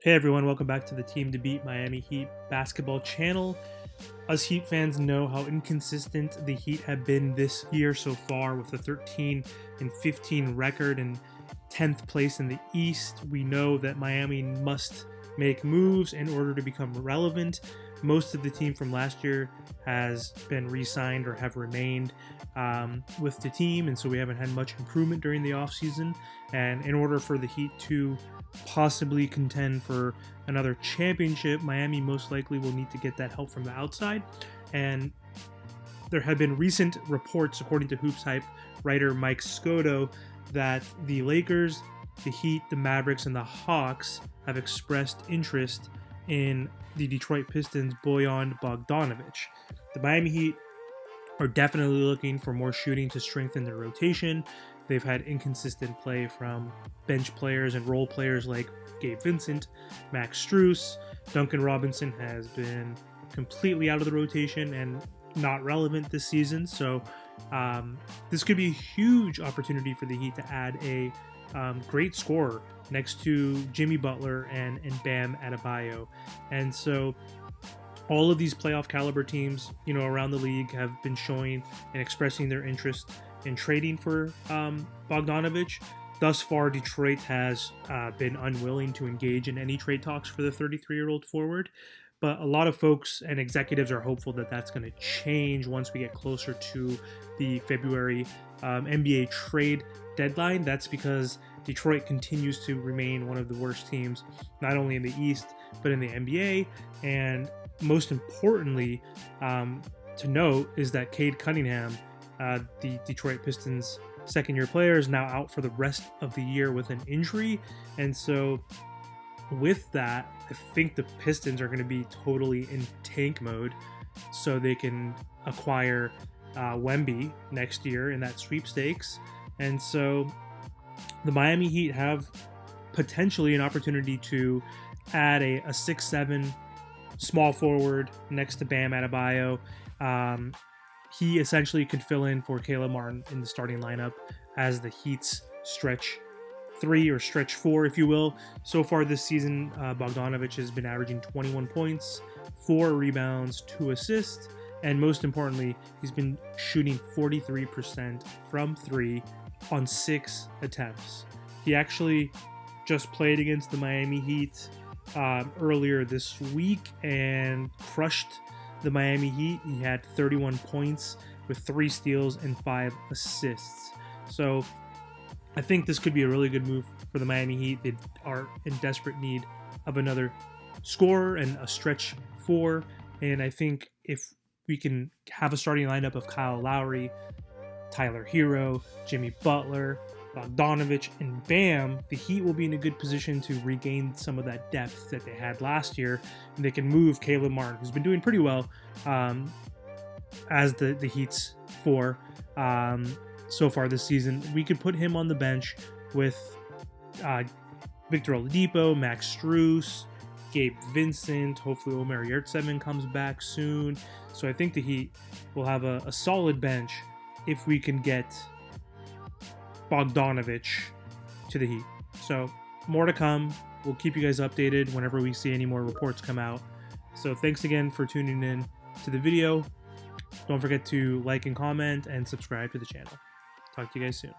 Hey everyone, welcome back to the Team to Beat Miami Heat basketball channel. Us Heat fans know how inconsistent the Heat have been this year so far with a 13-15 record and 10th place in the East. We know that Miami must make moves in order to become relevant. Most of the team from last year has been re-signed or have remained with the team, and so we haven't had much improvement during the offseason. And in order for the Heat to possibly contend for another championship, Miami most likely will need to get that help from the outside. And there have been recent reports, according to Hoops Hype writer Mike Scotto, that the Lakers, the Heat, the Mavericks, and the Hawks have expressed interest in the Detroit Pistons' Bojan Bogdanovich. The Miami Heat are definitely looking for more shooting to strengthen their rotation. They've had inconsistent play from bench players and role players like Gabe Vincent, Max Strus. Duncan Robinson has been completely out of the rotation and not relevant this season. So this could be a huge opportunity for the Heat to add a great scorer next to Jimmy Butler and Bam Adebayo. And so all of these playoff caliber teams, around the league have been showing and expressing their interest in trading for Bogdanovich. Thus far, Detroit has been unwilling to engage in any trade talks for the 33-year-old forward. But a lot of folks and executives are hopeful that that's going to change once we get closer to the February NBA trade deadline. That's because Detroit continues to remain one of the worst teams, not only in the East, but in the NBA. And most importantly, to note is that Cade Cunningham, the Detroit Pistons' second-year player, is now out for the rest of the year with an injury. And so with that, I think the Pistons are going to be totally in tank mode so they can acquire Wemby next year in that sweepstakes. And so the Miami Heat have potentially an opportunity to add a 6'7" small forward next to Bam Adebayo. He essentially could fill in for Caleb Martin in the starting lineup as the Heat's stretch 3 or stretch 4, if you will. So far this season, Bogdanovich has been averaging 21 points, 4 rebounds, 2 assists, and most importantly, he's been shooting 43% from 3 on 6 attempts. He actually just played against the Miami Heat earlier this week and crushed the Miami Heat. He had 31 points with 3 steals and 5 assists. So I think this could be a really good move for the Miami Heat. They are in desperate need of another scorer and a stretch 4. And I think if we can have a starting lineup of Kyle Lowry, Tyler Hero, Jimmy Butler, Bogdanovich, and Bam, the Heat will be in a good position to regain some of that depth that they had last year, and they can move Caleb Martin, who's been doing pretty well as the Heat's 4 so far this season. We could put him on the bench with Victor Oladipo, Max Strus, Gabe Vincent. Hopefully Omer Yurtseven comes back soon. So I think the Heat will have a solid bench if we can get Bogdanovich to the Heat. So more to come. We'll keep you guys updated whenever we see any more reports come out. So thanks again for tuning in to the video. Don't forget to like and comment and subscribe to the channel. Talk to you guys soon.